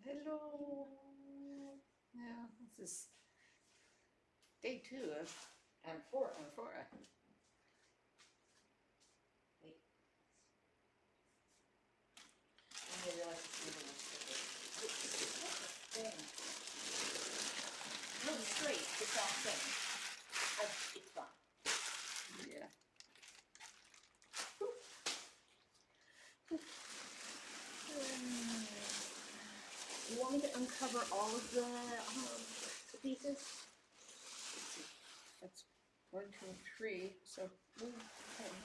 Hello. Yeah, this is day 2 of Amphora. Wait. I didn't realize it's even thin. No, it's straight. It's all thin. It's fine. Yeah. You want me to uncover all of the pieces? That's 1, 2, 3. So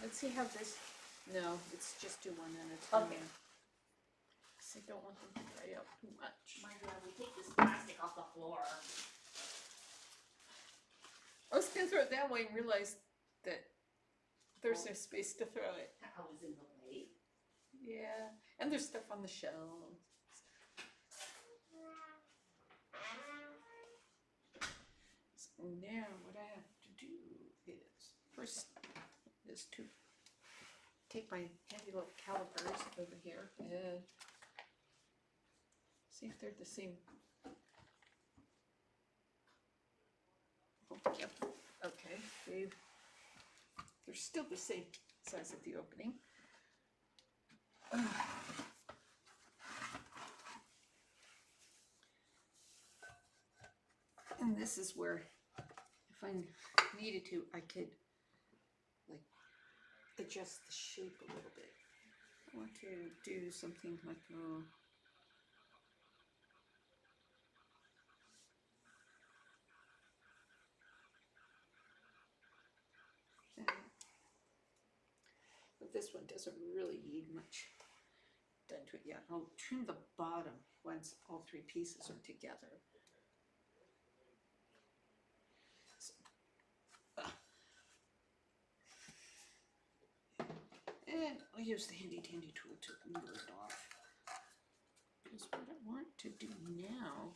let's see how this. No, it's just do one at a time. Okay. Because I don't want them to dry out too much. Mind you, we take this plastic off the floor. I was gonna throw it that way and realized that there's no space to throw it. I was in the way. Yeah, and there's stuff on the shelves. So now what I have to do is first is to take my handy little calipers over here and see if they're the same. Oh, yep. Okay, they're still the same size at the opening. And this is where, if I needed to, I could like adjust the shape a little bit. I want to do something like that. But this one doesn't really need much done to it yet. I'll trim the bottom once all 3 pieces are together. So, and I'll use the handy dandy tool to move it off. Because what I want to do now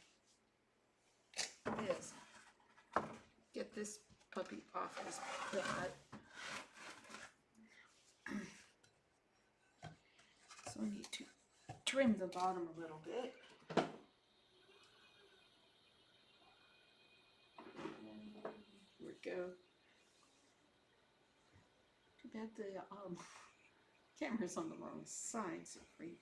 is get this puppy off his butt. So I need to trim the bottom a little bit. Here we go. Too bad the camera's on the wrong side, so great.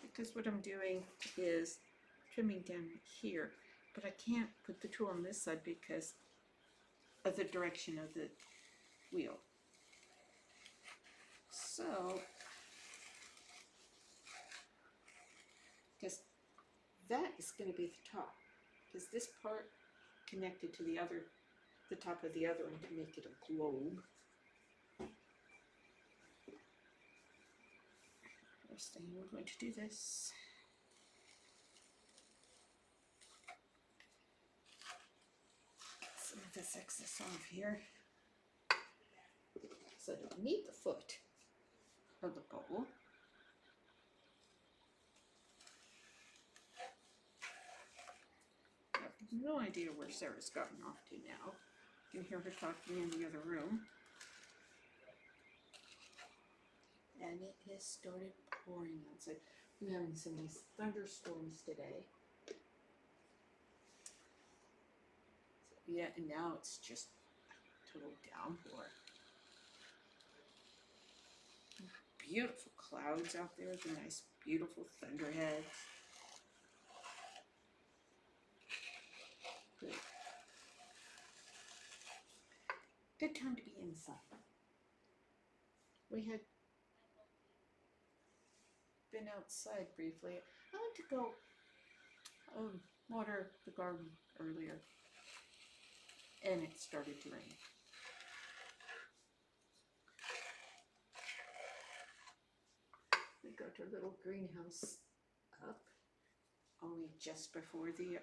Because what I'm doing is trimming down here, but I can't put the tool on this side because of the direction of the wheel. So, because that is going to be the top, because this part connected to the top of the other one to make it a globe. First thing, we're going to do this. Get some of this excess off here. So I don't need the foot of the bowl. I have no idea where Sarah's gotten off to now. You can hear her talking in the other room. And it has started pouring outside. We're having some nice thunderstorms today. So, yeah, and now it's just total downpour. Beautiful clouds out there, the nice, beautiful thunderheads. Good time to be inside. We had been outside briefly. I went to go water the garden earlier, and it started to rain. We got our little greenhouse up only just before the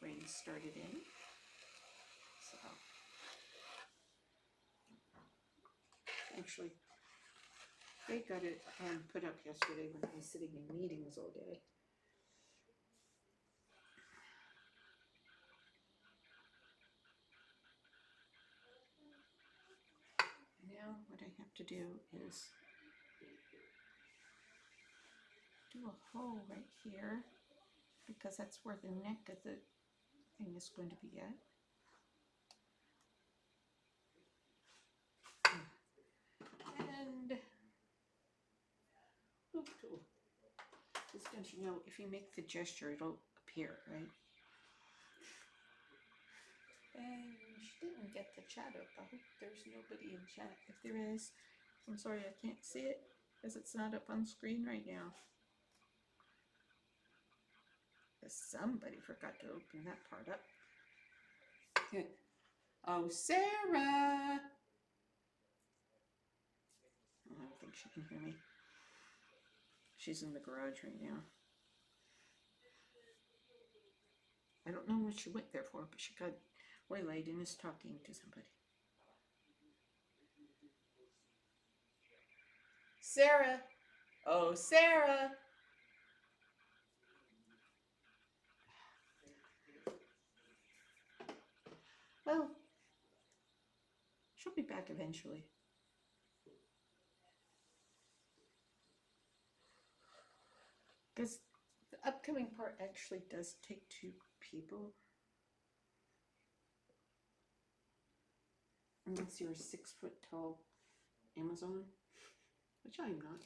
rain started in. So actually, they got it put up yesterday when I was sitting in meetings all day. what I have to do is do a hole right here because that's where the neck of the thing is going to be at. And loop tool. Just don't you know, if you make the gesture, it'll appear, right? And she didn't get the chat up. I hope there's nobody in chat. If there is, I'm sorry I can't see it because it's not up on screen right now. Because somebody forgot to open that part up. Okay. Oh, Sarah! I don't think she can hear me. She's in the garage right now. I don't know what she went there for, but she got waylaid and is talking to somebody. Sarah! Oh, Sarah! Well, she'll be back eventually. Because the upcoming part actually does take 2 people. Unless you're a 6-foot-tall Amazon, which I'm not.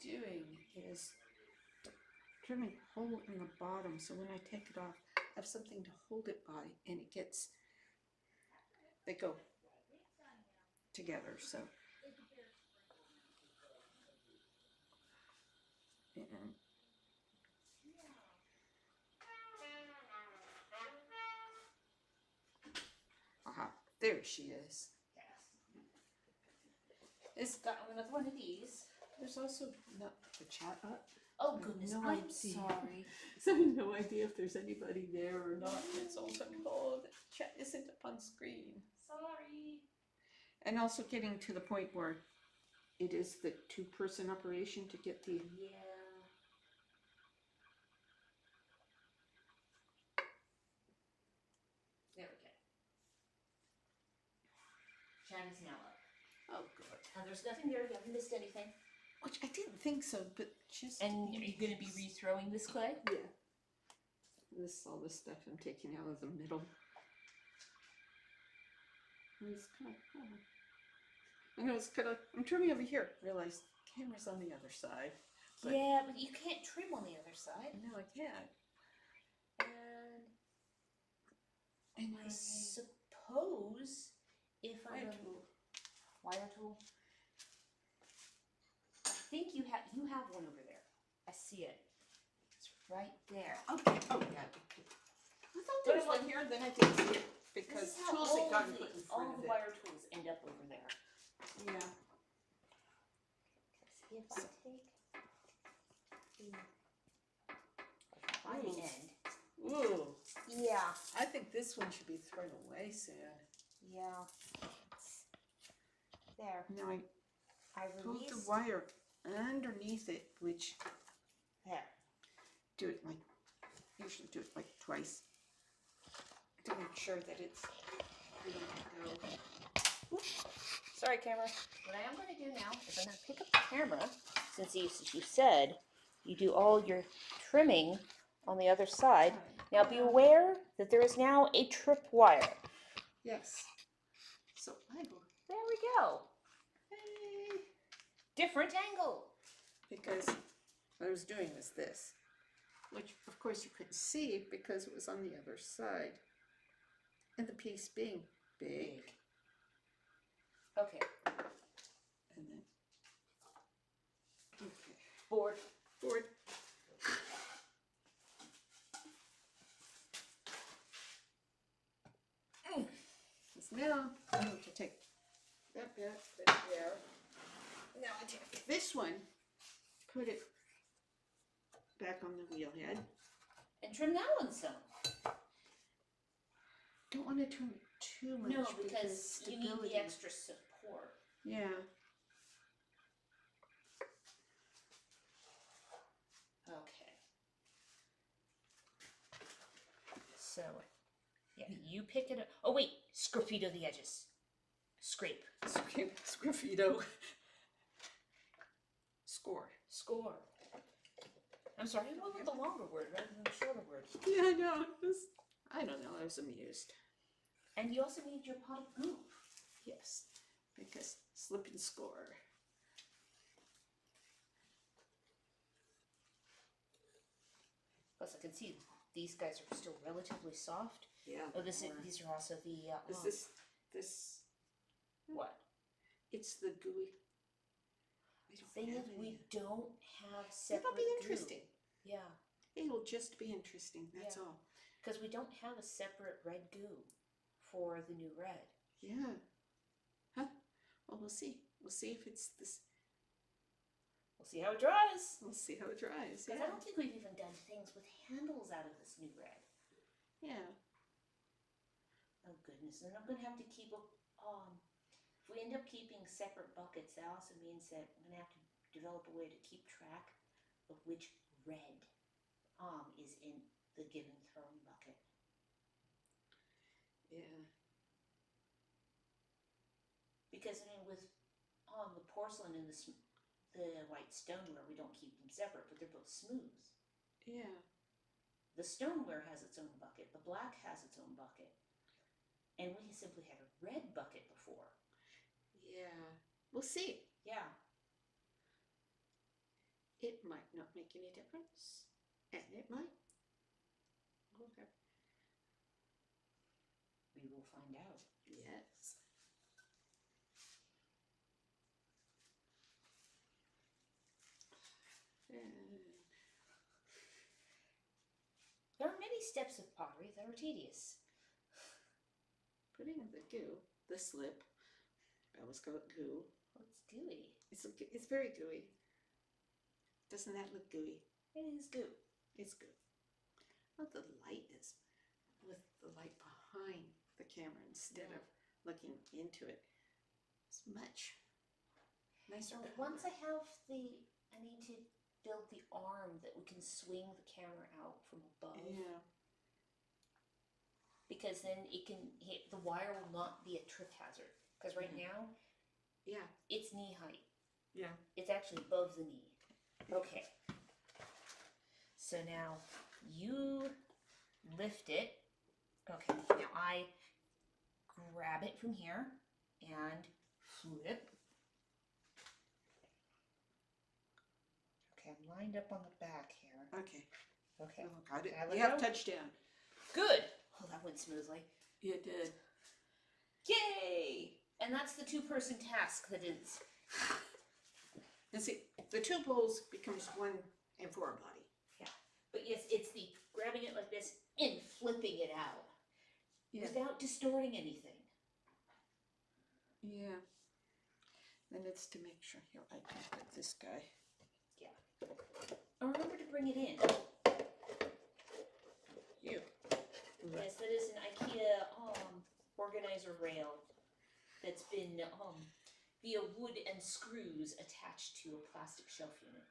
Doing is trimming a hole in the bottom so when I take it off I have something to hold it by and it gets, they go together, so and aha, there she is. It's got another one of these. There's also not the chat up. Oh goodness, No I'm idea. sorry. So I have no idea if there's anybody there or not. It's also, oh, the chat isn't up on screen. Sorry. And also getting to the point where it is the 2-person operation to get the... Yeah. There we go. Chat is now up. Oh, good. And there's nothing there. You haven't missed anything. Which I didn't think so, but just... And are you going to be rethrowing this clay? Yeah. All this stuff I'm taking out of the middle. I know it's kind of... I'm trimming over here. Realized the camera's on the other side. But yeah, but you can't trim on the other side. no, I can't. And I suppose if I wire tool. I think you have one over there. I see it. It's right there. Okay. Oh yeah. I thought there was one here, then I didn't see it because tools had gotten put in front all of the it. wire tools end up over there. Yeah. See if I take by the end. Ooh. Yeah. I think this one should be thrown away soon. Yeah. There. Now I pulled released the wire underneath it, which there. do it like, usually do it like twice to make sure that it's ready to go. Oops. Sorry, camera. What I am going to do now is I'm going to pick up the camera, since you said you do all your trimming on the other side. Now be aware that there is now a trip wire. Yes. So I will. There we go. Hey. Different angle. Because what I was doing was this, which of course you couldn't see because it was on the other side. And the piece being big. Okay. And then, okay. Board. Now I need to take that bit there. Now I take this one, put it back on the wheel head. And trim that one some. Don't want to turn it too much. No, because you need stability. the extra support. Yeah. Okay. So, yeah, you pick it up. Oh, wait. Scraffito the edges. Scrape. Scraffito. Score. Score. I'm sorry, I went with the longer word rather than the shorter word. Yeah, I know. I don't know. I was amused. And you also need your pot of goop. Yes, because slip and score. Plus, I can see these guys are still relatively soft. Yeah. Oh, these are also the. Is this? What? It's the gooey. Thing is, we don't have separate. It'll be goo. interesting. Yeah. It'll just be interesting. That's all. Because we don't have a separate red goo for the new red. Yeah. Huh? Well, we'll see. We'll see if it's this. We'll see how it dries. We'll see how it dries. Because I don't think we've even done things with handles out of this new red. Yeah. Oh goodness! And I'm gonna have to keep a. If we end up keeping separate buckets, that also means that I'm gonna have to develop a way to keep track of which red is in the given throwing bucket. Yeah. Because I mean, with the porcelain and the white stoneware, we don't keep them separate, but they're both smooth. Yeah. The stoneware has its own bucket. The black has its own bucket. And we simply had a red bucket before. Yeah. We'll see. Yeah. It might not make any difference. And it might. Okay. We will find out. Yes. There are many steps of pottery that are tedious. Putting the goo, the slip. I always call it goo. Well, it's gooey. It's very gooey. Doesn't that look gooey? It is goo. It's good. Well, the light is with the light behind the camera instead of looking into it. It's much nicer. So once I need to build the arm that we can swing the camera out from above. Yeah. Because then it can hit, the wire will not be a trip hazard. Because right now, it's knee height. Yeah. It's actually above the knee. Okay. So now you lift it. Okay. Now I grab it from here and flip. Okay, I'm lined up on the back here. Okay. Okay. Oh, got it. Can I You let have go? touchdown. Good. Oh, that went smoothly. It did. Yay! And that's the two-person task that is. And see, the two poles becomes one Amphora body. Yeah. But yes, it's the grabbing it like this and flipping it out. Yeah. Without distorting anything. Yeah. Then it's to make sure. Here, I can put this guy. Yeah. And remember to bring it in. You. Yes, that is an IKEA organizer rail that's been via wood and screws attached to a plastic shelf unit.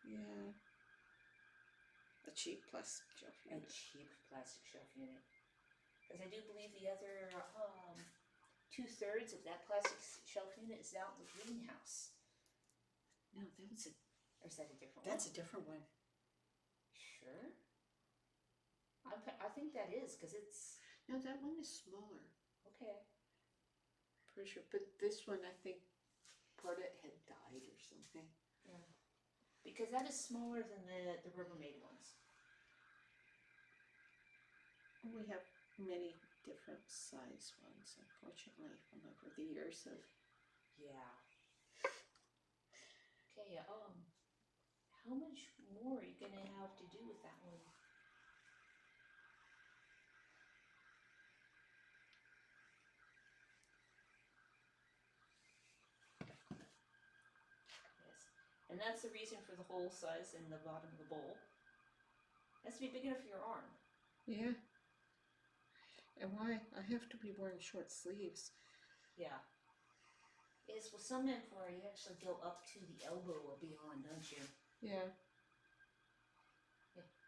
Yeah. A cheap plastic shelf A unit. cheap plastic shelf unit. Because I do believe the other 2/3 of that plastic shelf unit is out in the greenhouse. No, that was Or is that a different that's one? a different one. Sure. I think that is, because it's... No, that one is smaller. Okay. Pretty sure. But this one, I think part of it had died or something. Yeah. Because that is smaller than the Rubbermaid ones. We have many different size ones, unfortunately, from over the years of. Yeah. Okay, how much more are you going to have to do with that one? Yes. And that's the reason for the hole size in the bottom of the bowl. It has to be big enough for your arm. Yeah. And why? I have to be wearing short sleeves. Yeah. Is with some Amphora, you actually go up to the elbow or beyond, don't you? Yeah.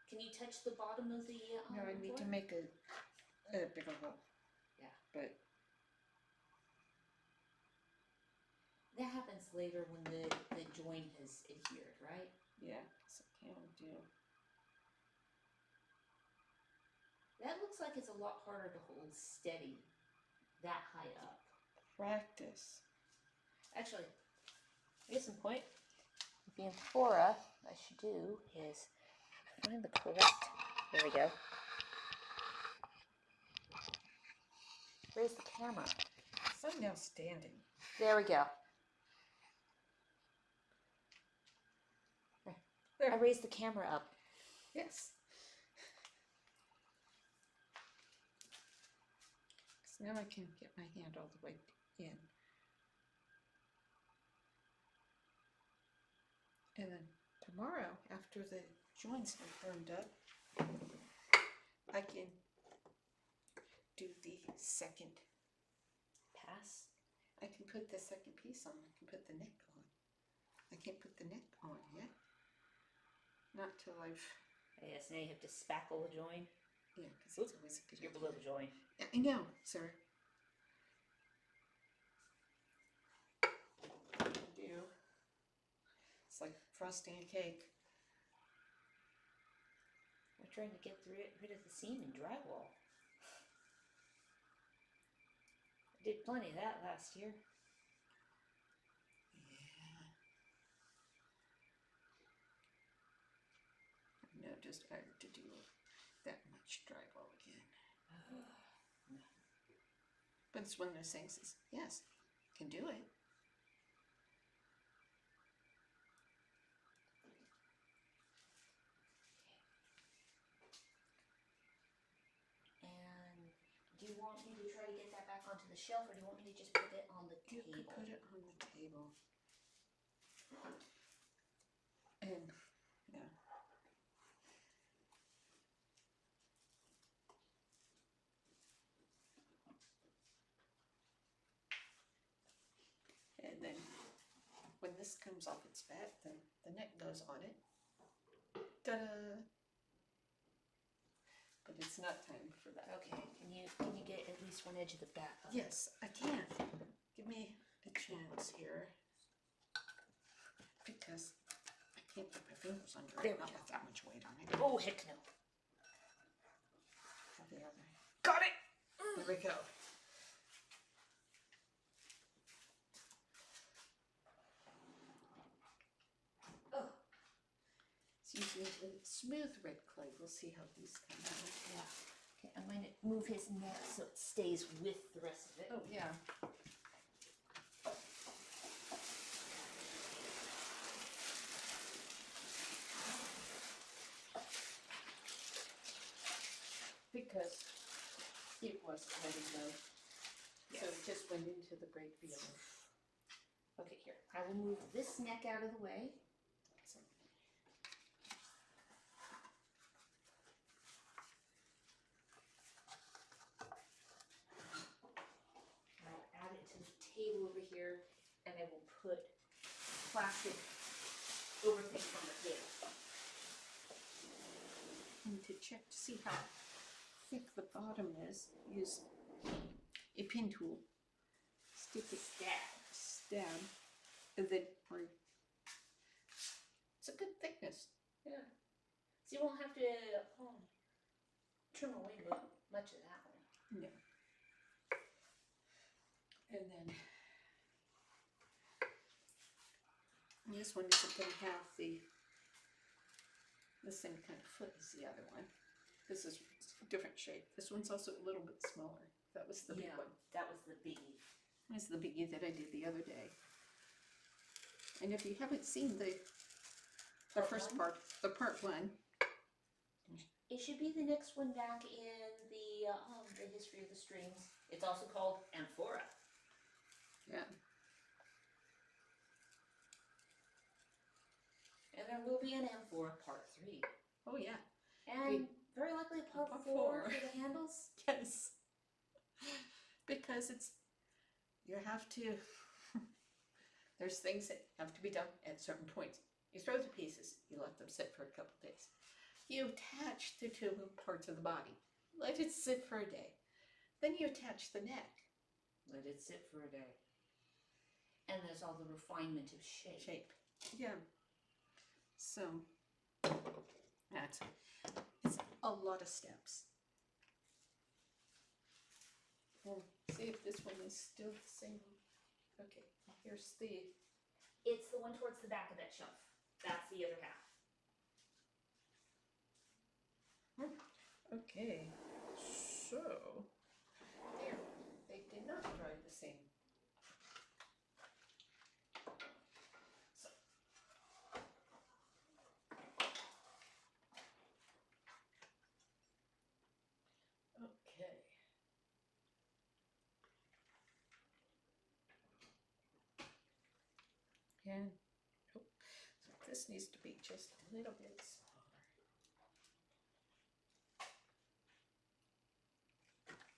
Can you touch the bottom of the No, I need to Amphora? make a bigger hole. Yeah. But that happens later when the joint has adhered, right? yeah, so can do. That looks like it's a lot harder to hold steady that high up. Practice. Actually, case in point, the Amphora, what I should do is find the correct. There we go. Raise the camera. So I'm now standing. There we go. There. I raised the camera up. Yes. So now I can get my hand all the way in. And then tomorrow, after the joints are firmed up, I can do the second Pass. I can put the second piece on. I can put the neck on. I can't put the neck on yet. Not till I've... Yes, now you have to spackle the joint. Yeah, because it's always a good You're idea. below the joint. I know, sir. Do. It's like frosting a cake. We're trying to get rid of the seam in drywall. I did plenty of that last year. No, just I have to do that much drywall again. No. But it's one of those things is, yes, can do it. And do you want me to try to get that back onto the shelf, or do you want me to just put it on the You table? could put it on the table. And, yeah. And then when this comes off its back, then the neck goes on it. Ta-da! But it's not time for that. Okay, can you get at least one edge of the back up? Yes, I can. Give me a chance here. Because I can't get my fingers under There it. we Not go. with that much weight on it. Oh, heck no. The other. Got it! There we go. Oh. It's usually the smooth red clay. We'll see how these come out. Yeah. Okay, I'm going to move his neck so it stays with the rest of it. Oh, yeah. Because it was letting go. Yes. So it just went into the great beyond. Okay, here. I will move this neck out of the way. So, I'll add it to the table over here, and I will put plastic over things on the table. and to check to see how thick the bottom is, use a pin tool. Stick it, stab, and then bring. It's a good thickness. Yeah. So you won't have to trim away much of that one. No. And then this one isn't going to have the same kind of foot as the other one. This is a different shape. This one's also a little bit smaller. That was the big one. That was the biggie. This is the biggie that I did the other day. And if you haven't seen the first part, the part one, It should be the next one back in the history of the strings. It's also called Amphora. yeah, And there will be an Amphora part 3. oh yeah, And very likely a part 4 4. for the handles. Yes. because you have to, there's things that have to be done at certain points. You throw the pieces, you let them sit for a couple days. You attach the two parts of the body, let it sit for a day. Then you attach the neck. Let it sit for a day. And there's all the refinement of shape. Yeah. So it's a lot of steps. We'll see if this one is still the same. Okay, here's the. It's the one towards the back of that shelf. That's the other half. Okay, so there, they did not dry the same. So. Okay. And oh, so this needs to be just a little bit smaller.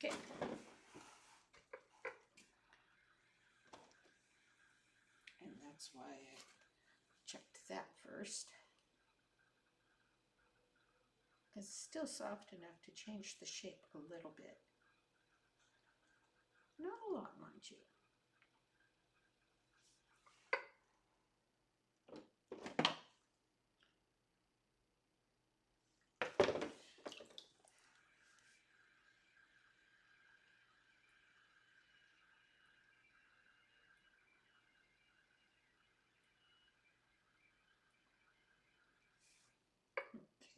Okay. And that's why I checked that first. Because it's still soft enough to change the shape a little bit. Not a lot, mind you.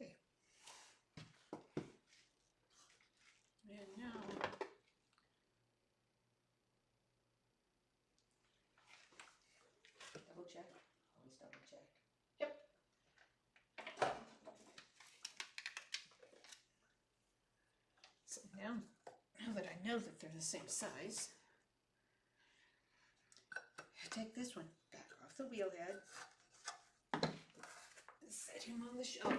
Okay. And now Double check. Always double check. yep. So now that I know that they're the same size, I take this one back off the wheel head, set him on the shelf.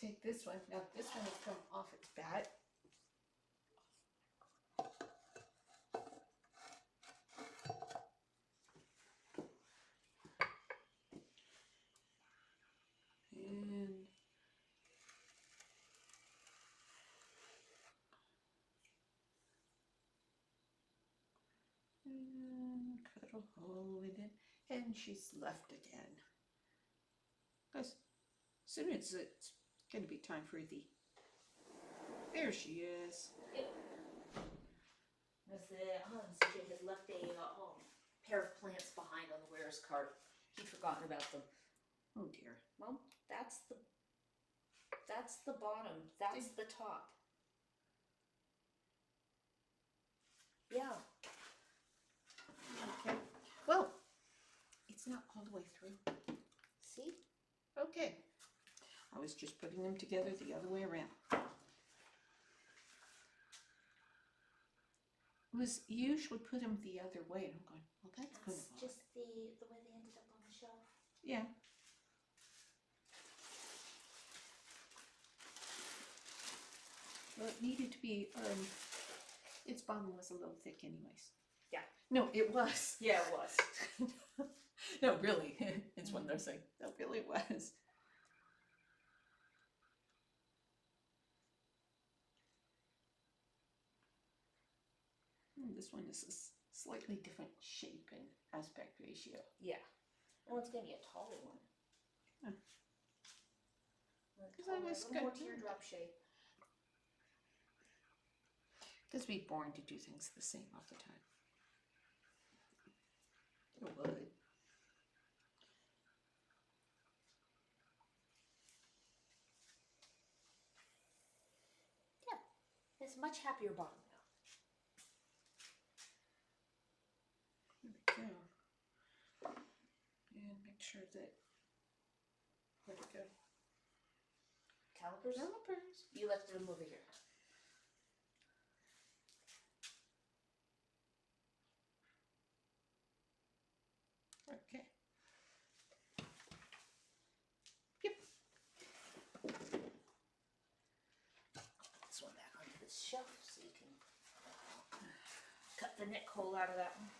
Take this one. Now this one has come off its bat. And cut a hole in it, and she's left again. Because as soon as it's going to be time for the. There she is. Yep. As the CJ has left a pair of plants behind on the wearer's cart. He'd forgotten about them. Oh dear. Mom, that's the bottom. That's the top. Yeah. Okay. Well, it's not all the way through. See? Okay. I was just putting them together the other way around. It was you usually put them the other way, and I'm going, well, that's kind of odd. Just the way they ended up on the shelf. Yeah. Well, it needed to be, its bottom was a little thick anyways. Yeah. No, it was. Yeah, it was. No, really. It's one of those things. No, really it was. This one is a slightly different shape and aspect ratio. Yeah. And it's going to be a taller one. Yeah. Because I was a little more teardrop shape. Because we're born to do things the same all the time. It would. Yeah. It's a much happier bottom now. There we go. And make sure that, where'd it go? Calipers? Calipers. You left them over here. Okay. Yep. This one back onto this shelf so you can cut the neck hole out of that one.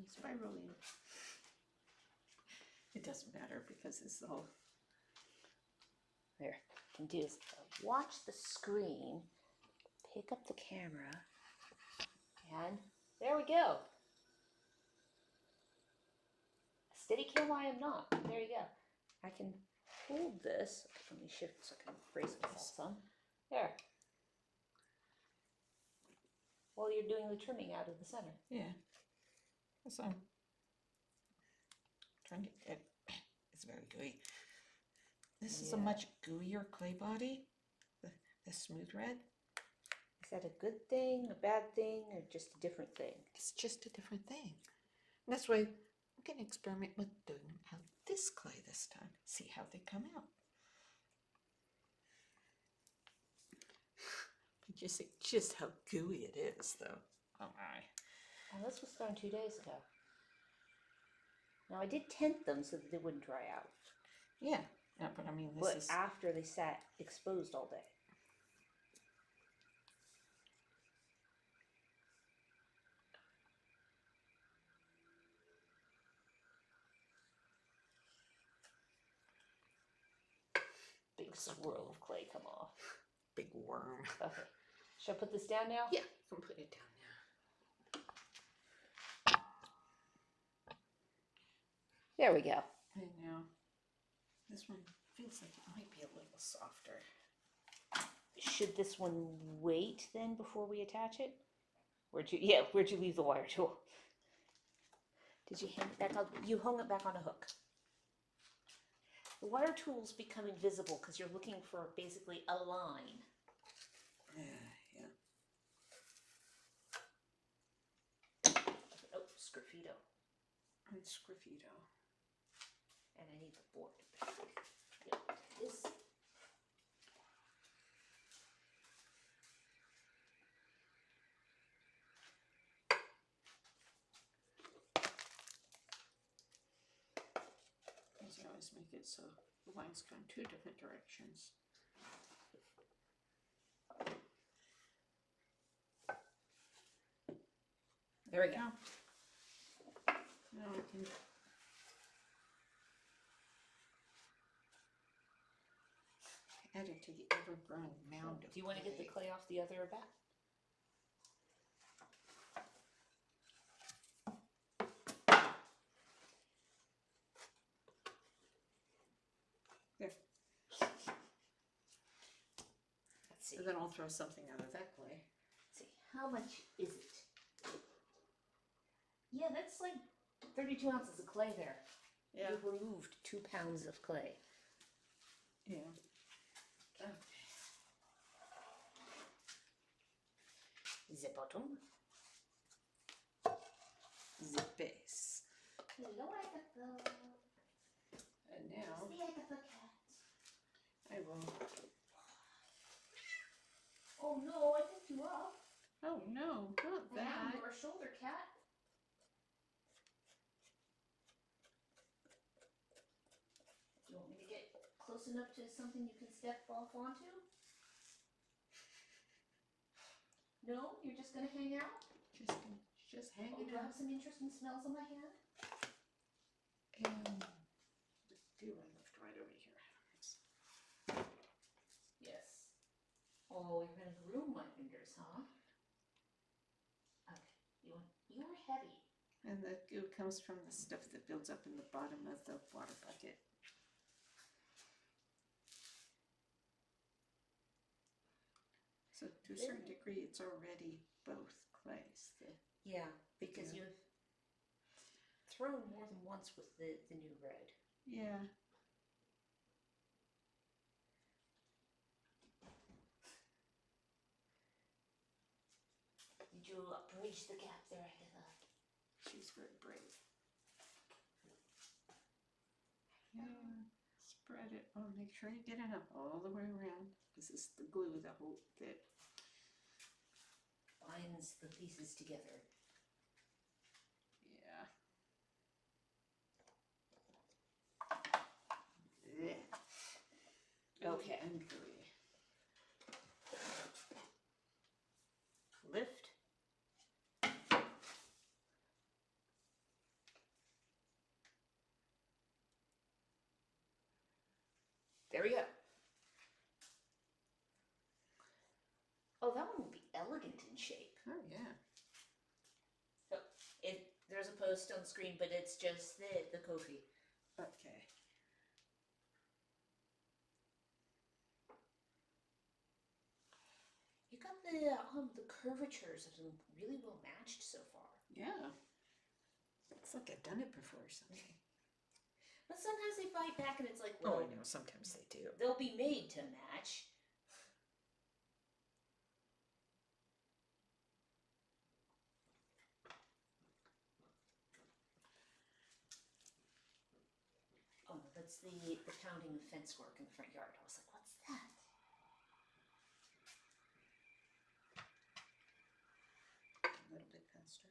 Spiraling. It doesn't matter because it's all. There, what you can do is watch the screen, pick up the camera, and there we go. Steady cam I am not. There you go. I can hold this. Let me shift so I can brace myself some. There. While you're doing the trimming out of the center. Yeah. So I'm trying to get. It's very gooey. This is a much gooier clay body. The smooth red. Is that a good thing, a bad thing, or just a different thing? It's just a different thing. And that's why I'm going to experiment with doing out this clay this time. See how they come out. But just how gooey it is, though. Oh my. And this was thrown 2 days ago. Now I did tent them so that they wouldn't dry out. Yeah, but I mean, this is after they sat exposed all day. Big swirl of clay come off. big worm. Okay. Should I put this down now? Yeah, you can put it down now. There we go. And now this one feels like it might be a little softer. Should this one wait then before we attach it? Where'd you leave the wire tool? Did you hang it back on? You hung it back on a hook. The wire tool's become invisible because you're looking for basically a line. Yeah. Oh, Sgraffito. And Sgraffito. And I need the board back. Yep. This. You always make it so the lines go in 2 different directions. There we go. Now I can add it to the ever-growing mound of Do you want to get the clay. clay off the other back? There. Let's see. And then I'll throw something out of that clay. Let's see. How much is it? Yeah, that's like 32 ounces of clay there. Yeah. You've removed 2 pounds of clay. Yeah. Okay. The bottom. The base. Hello, Agatha. And now The Agatha cat. I will. Oh no, I picked you up. Oh no, not that. Your shoulder, cat. Do you want me to get close enough to something you can step off onto? No, you're just gonna hang out. Just Oh, hanging do I out. have some interesting smells on my hand? And the dew I left right over here. Yes. Oh, you're gonna groom my fingers, huh? Okay. You're heavy. And the goo comes from the stuff that builds up in the bottom of the water bucket. So to a certain degree, it's already both clays. Yeah, because you've thrown more than once with the new red. Yeah. Did you bridge the gap there, Agatha? She's very brave. Yeah. spread it. Oh, make sure you get enough all the way around. This is the glue that binds the pieces together. Yeah. Yeah. Okay. And three. Lift. There we go. Oh, that one will be elegant in shape. Oh, yeah. So there's a post on the screen, but it's just the Kofi. Okay. You got the curvatures that are really well matched so far. Yeah. Looks like I've done it before or something. But sometimes they fight back and it's like, Oh, well, I know. Sometimes they do. they'll be made to match. Oh, no, that's the pounding of fence work in the front yard. I was like, what's that? A little bit faster.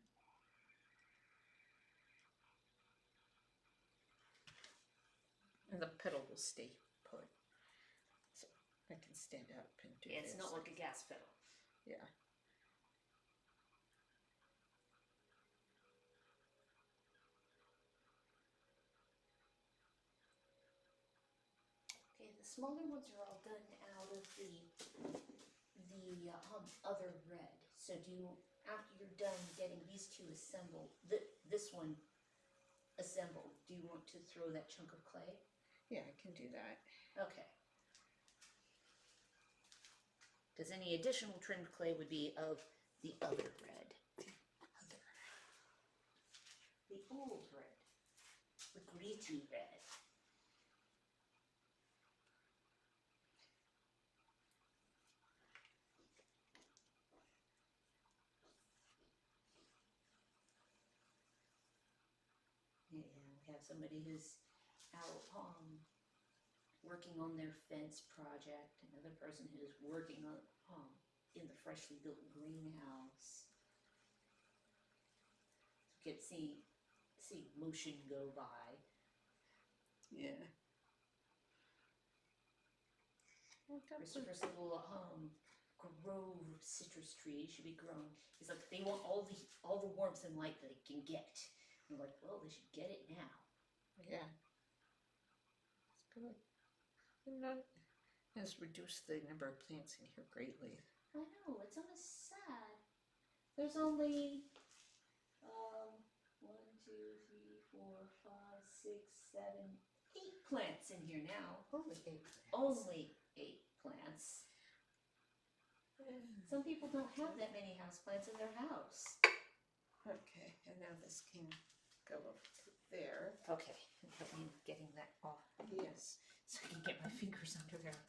And the pedal will stay put. So I can stand up and do Yeah, it's this. not like a gas pedal. Yeah. Okay, the smaller ones are all done out of the other red. So after you're done getting these two assembled, this one assembled, do you want to throw that chunk of clay? Yeah, I can do that. Okay. Because any additional trimmed clay would be of the other red. The old red. The gritty red. Yeah, we have somebody who's out working on their fence project. Another person who's working on in the freshly built greenhouse. So get see motion go by. Yeah. There's a little grove of citrus trees should be grown. It's like they want all the warmth and light that they can get. And we're like, well, they should get it now. Yeah. It's good. And that has reduced the number of plants in here greatly. I know, it's almost sad. There's only 1, 2, 3, 4, 5, 6, 7, 8 plants in here now. Only 8 plants. Only 8 plants. Some people don't have that many houseplants in their house. Okay, and now this can go over to there. Okay, help me getting that off. Yes. So I can get my fingers under there.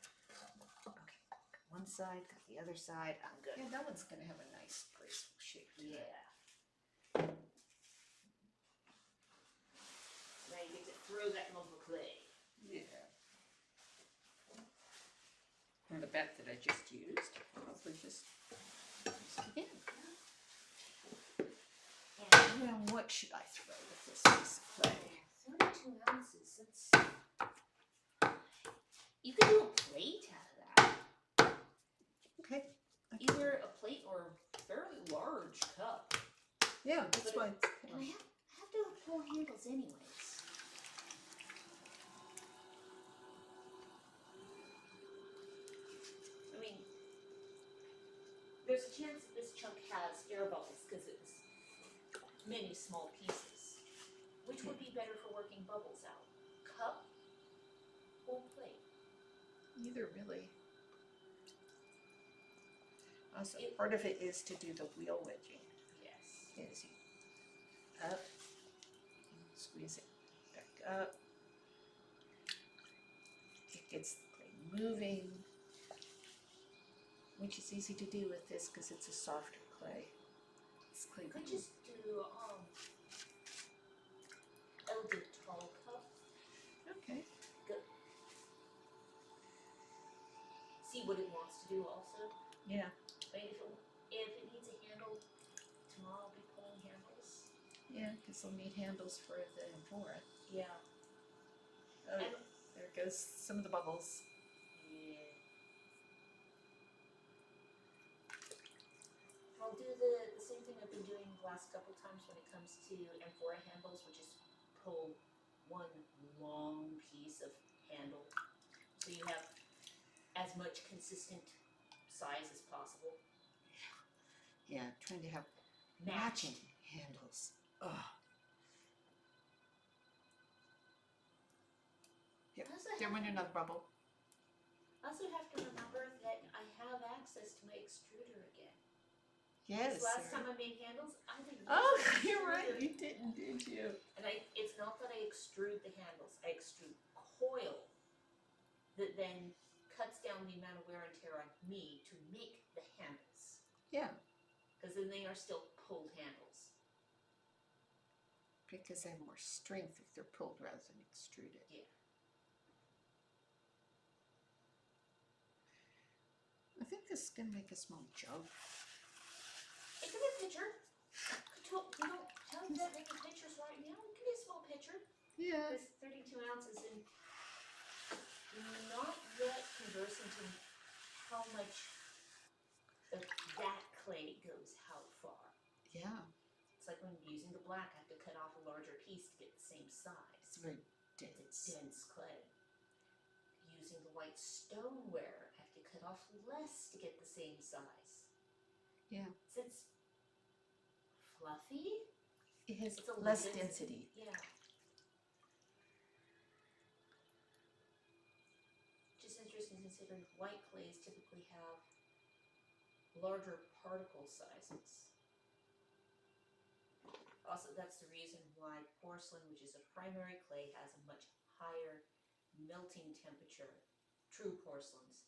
Okay, got one side, got the other side. I'm good. Yeah, that one's going to have a nice, graceful shape to it. Yeah. Now you get to throw that lump of clay. Yeah. And the bat that I just used, I'll just use it again. And Now, what should I throw with this piece of clay? 32 ounces. You could do a plate out of that. Okay. Either a plate or a fairly large cup. Yeah, that's why. And I have to have 4 handles anyways. I mean, there's a chance that this chunk has air bubbles because it's many small pieces. Which would be better for working bubbles out? Cup or plate? Either really. Also, part of it is to do the wheel wedging. Yes. Is you up, squeeze it back up. It gets the clay moving, which is easy to do with this because it's a softer clay. It's clay. You could just do elegant tall cup. Okay. Good. what it wants to do also. Yeah. I mean, if it needs a handle, tomorrow I'll be pulling handles. Yeah, because they'll need handles for the Amphora. Yeah. Oh, there goes some of the bubbles. Yeah. I'll do the same thing I've been doing the last couple times when it comes to Amphora handles, which is pull one long piece of handle. So you have as much consistent size as possible. Yeah, trying to have matching handles. Ugh. Yep. There went another bubble. I also have to remember that I have access to my extruder again. Yes. Last time I made handles, I didn't. Oh, you're right. You didn't, did you? And it's not that I extrude the handles. I extrude coil that then cuts down the amount of wear and tear on me to make the handles. Yeah. Because then they are still pulled handles. Because they have more strength if they're pulled rather than extruded. Yeah. I think this is going to make a small jug. It can be a pitcher. You don't tell me that making pitchers right now. It can be a small pitcher. Yeah. It's 32 ounces and not yet conversant in how much of that clay goes how far. Yeah. It's like when using the black, I have to cut off a larger piece to get the same size. It's very dense. It's dense clay. Using the white stoneware, I have to cut off less to get the same size. Yeah. Since fluffy, it has it's a less density. Yeah. Just interesting considering white clays typically have larger particle sizes. Also, that's the reason why porcelain, which is a primary clay, has a much higher melting temperature, true porcelains,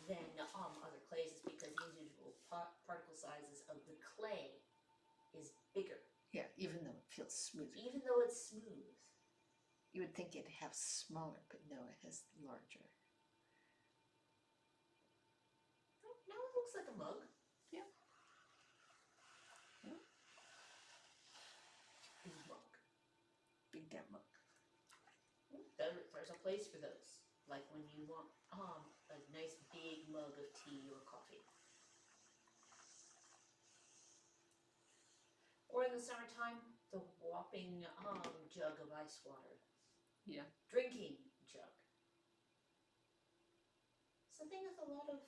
than other clays, is because the individual particle sizes of the clay is bigger. Yeah, even though it feels smoother. Even though it's smooth. You would think it'd have smaller, but no, it has larger. Now it looks like a mug. Yeah. Yeah. Big mug. Big damn mug. There's a place for those. Like when you want a nice big mug of tea or coffee. Or in the summertime, the whopping jug of ice water. Yeah. Drinking jug. It's the thing with a lot of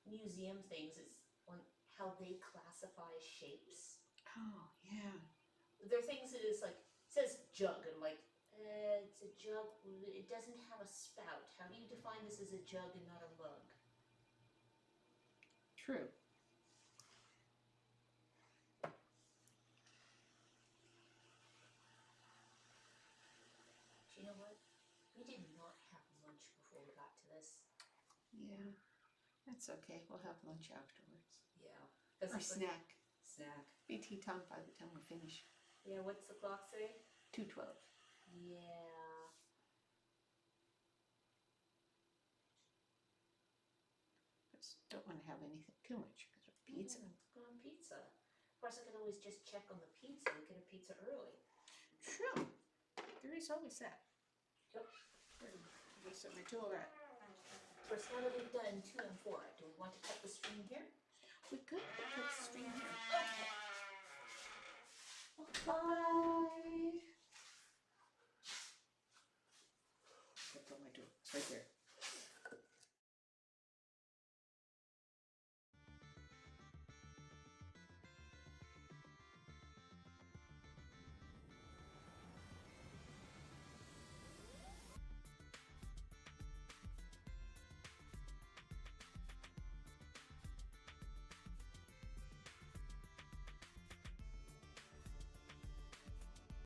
museum things is on how they classify shapes. Oh, yeah. There are things that is like, it says jug, and I'm like, it's a jug, it doesn't have a spout. How do you define this as a jug and not a mug? True. Do you know what? We did not have lunch before we got to this. Yeah. That's okay. We'll have lunch afterwards. Yeah. Or snack. Snack. Be tea time by the time we finish. Yeah, what's the clock say? 2:12. Yeah. Just don't want to have anything too much because of pizza. Go on pizza. Of course, I could always just check on the pizza and get a pizza early. True. There is always that. Yep. Just set my tool at. Of course, now that we've done 2 and 4, do we want to cut the string here? We could put the string here. Okay. Bye. That's on my tool. It's right there.